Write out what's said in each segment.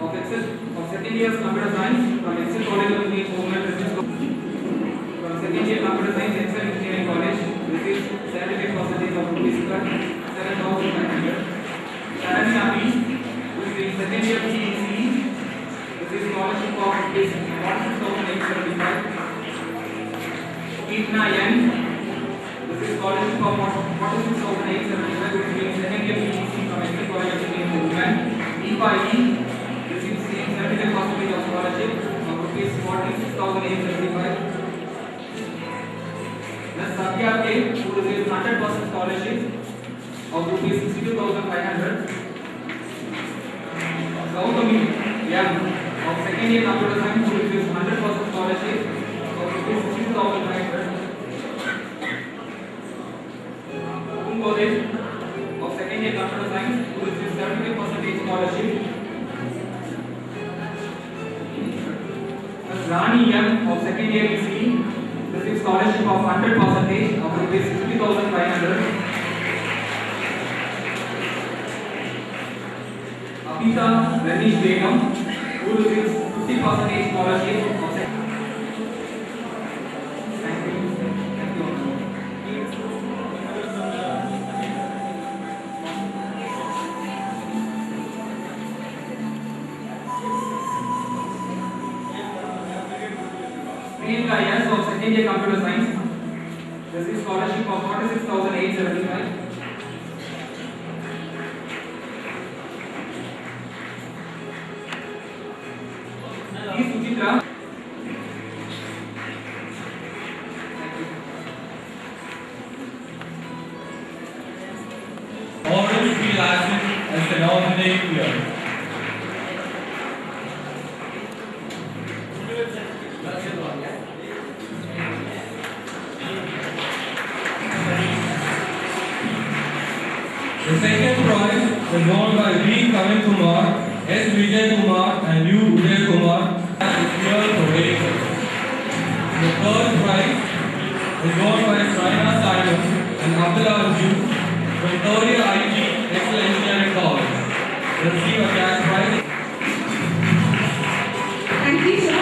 of Excel of second year computer science from Excel College of Engineering. From second year computer science Excel Engineering College received 75% of rupees 7,500. Sharani Ami, who is in second year PECE, received scholarship of rupees 46,875. Keetna Yan, received scholarship of 46,875, who is in second year PECE from Excel College of Engineering. EPA received 75% of scholarship of rupees 46,875. Thus, Satya K, who received 100% scholarship of rupees 62,500. Gautami M, of second year computer science, who received 100% scholarship of rupees 62,500. Kungode, of second year computer science, who received 75% scholarship. Thus, Rani M, of second year ECE, received scholarship of 100% of rupees 60,500. Abita Ranish Begum, who receives 50% scholarship of Thank you. Priyanka S of second year computer science receives scholarship of 46,875. Suchitra. Orange be licensed as the nominate here. The second prize is won by V. Kavin Kumar, S. Vijay Kumar and U. Uday Kumar as clear probation. The third prize is won by Sraina Simon and Abdullah Arjun from third year IT Excel Engineering College. They receive a cash prize. Thank you, sir.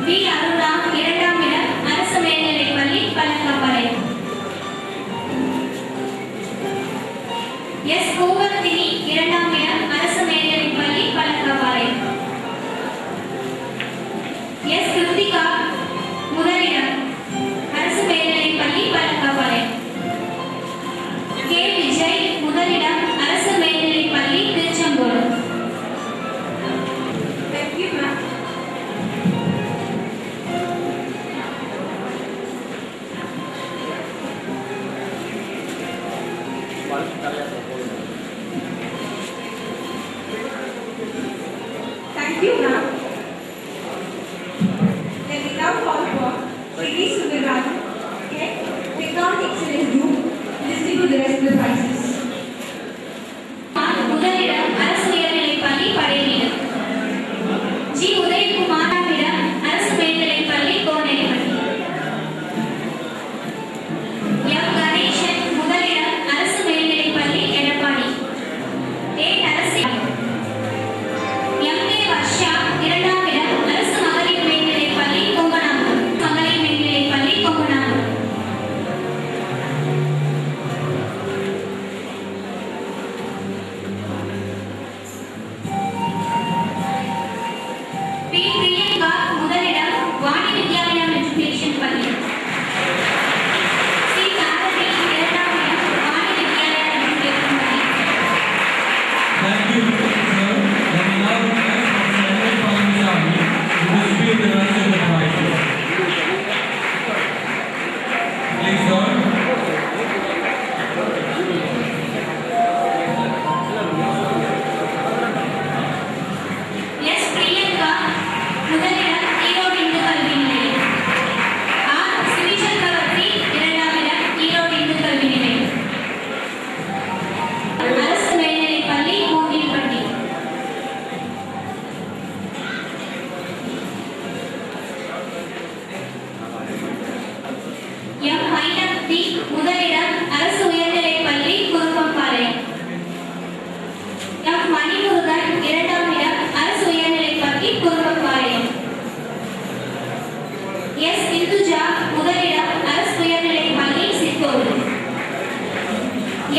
P Aruna இரண்டாம் இடம் அரசு மேல்நிலைப்பள்ளி பழக்கப்பாளையம். S கோவர்த்தினி இரண்டாம் இடம் அரசு மேல்நிலைப்பள்ளி பழக்கப்பாளையம். S Kiruthika முதலிடம் அரசு மேல்நிலைப்பள்ளி பழக்கப்பாளையம். கே விஜய் முதலிடம் அரசு மேல்நிலைப்பள்ளி Tiruchengode. Thank you, ma'am. Thank you, ma'am. Let me now call for Shri Subiraju, okay? Technology Excellence Group, distribute the rest of the prizes. முதலிடம் அரசு உயர்நிலைப்பள்ளி படைவீடு. ஜி உதயகுமார் இடம் அரசு மேல்நிலைப்பள்ளி கோனேரிப்பள்ளி. எம் கணேசன் முதலிடம் அரசு மேல்நிலைப்பள்ளி எடப்பாடி. ஏ நரசி. எம் கே வர்ஷா இரண்டாம் இடம் அரசு மகளிர் மேல்நிலைப்பள்ளி கொங்கனாம்பூர். மகளிர் மேல்நிலைப்பள்ளி கொங்கனாம்பூர். பி பிரியங்கா முதலிடம் வாணி வித்யாலயா மெட்ரிகுலேஷன் பள்ளி. சி தாரதி இரண்டாம் இடம் வாணி வித்யாலயா மெட்ரிகுலேஷன் பள்ளி. Thank you, sir. Let me now request Dr. Sanjay Palaniami to distribute the rest of the prizes. Please, sir. S Priyanka முதலிடம் ஈரோடு இந்து கல்வி நிலையம். ஆர் சிவிசக்கரவர்த்தி இரண்டாம் இடம் ஈரோடு இந்து கல்வி நிலையம். அரசு மேல்நிலைப்பள்ளி கோவில்பட்டி. எம் மைனப்தி முதலிடம் அரசு உயர்நிலைப்பள்ளி குருப்பம்பாளையம். எம் மணிமுருகன் இரண்டாம் இடம் அரசு உயர்நிலைப்பள்ளி குருப்பம்பாளையம். எஸ் இந்துஜா முதலிடம் அரசு உயர்நிலைப்பள்ளி சித்தோடு.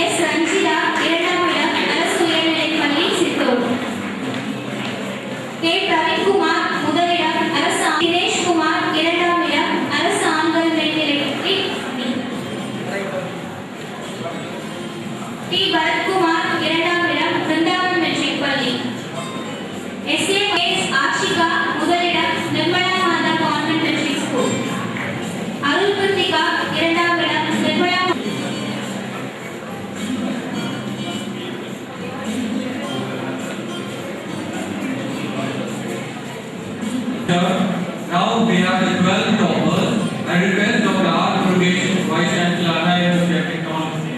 எஸ் ரஞ்சிதா இரண்டாம் இடம் அரசு உயர்நிலைப்பள்ளி சித்தோடு. கே பிரவீன்குமார் முதலிடம் அரசு தினேஷ்குமார் இரண்டாம் இடம் அரசு ஆண்கள் மேல்நிலைப்பள்ளி. டி பரத்குமார் இரண்டாம் இடம் பிருந்தாவன் மெட்ரிக் பள்ளி. எஸ் ஏ எஸ் ஆஷிகா முதலிடம் நிர்மலா மாதா கான்வென்ட் மெட்ரிக் ஸ்கூல். அருள் கிருத்திகா இரண்டாம் இடம் Nirmala. Sir, now we have the 12 toppers. I request Dr. R. Murugesh, Vice Chancellor, IIM Technology.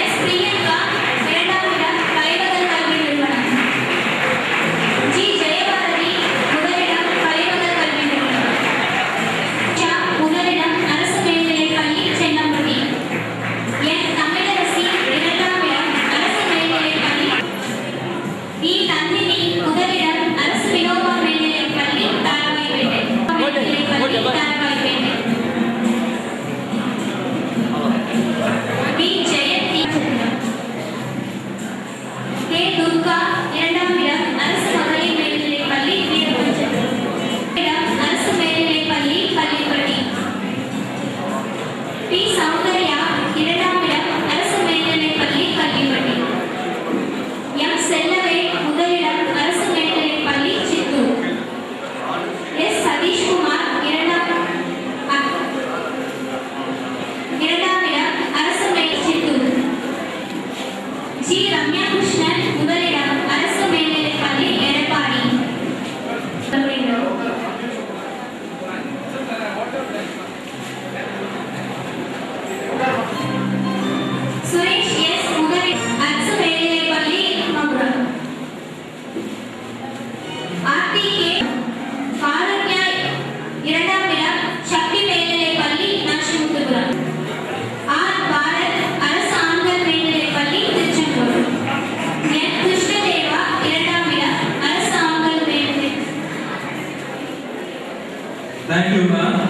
S Priyanka இரண்டாம் இடம் கலைமகள் கல்வி நிறுவனம். ஜி ஜெயபாரதி முதலிடம் கலைமகள் கல்வி நிறுவனம். ஷா முதலிடம் அரசு மேல்நிலைப்பள்ளி சென்னம்பட்டி. என் தமிழரசி இரண்டாம் இடம் அரசு மேல்நிலைப்பள்ளி. டி நந்தினி முதலிடம் அரசு வினோபா மேல்நிலைப்பள்ளி தாராவாய்பேட்டை. மேல்நிலைப்பள்ளி தாராவாய்பேட்டை. பி ஜெயந்தி. கே துர்கா இரண்டாம் இடம் அரசு மகளிர் மேல்நிலைப்பள்ளி வீரபஞ்சம். இடம் அரசு மேல்நிலைப்பள்ளி பள்ளிப்பட்டி. பி சௌந்தர்யா இரண்டாம் இடம் அரசு மேல்நிலைப்பள்ளி கள்ளிப்பட்டி. எம் செல்லவே முதலிடம் அரசு மேல்நிலைப்பள்ளி சித்தூர். எஸ் சதீஷ்குமார் இரண்டாம் இடம் அரசு மேல் சித்தூர். ஜி ரம்யா கிருஷ்ணன் முதலிடம் அரசு மேல்நிலைப்பள்ளி எடப்பாடி. சுரேஷ் எஸ் முதலிடம் அரசு மேல்நிலைப்பள்ளி மகுரம். ஆர்டிகே காருண்யா இரண்டாம் இடம் சக்தி மேல்நிலைப்பள்ளி நரசிமுத்துபுரம். ஆர் பாரத் அரசு ஆண்கள் மேல்நிலைப்பள்ளி திருச்செங்கோடு. என் கிருஷ்ணதேவா இரண்டாம் இடம் அரசு ஆண்கள் மேல்நிலை. Thank you, ma'am.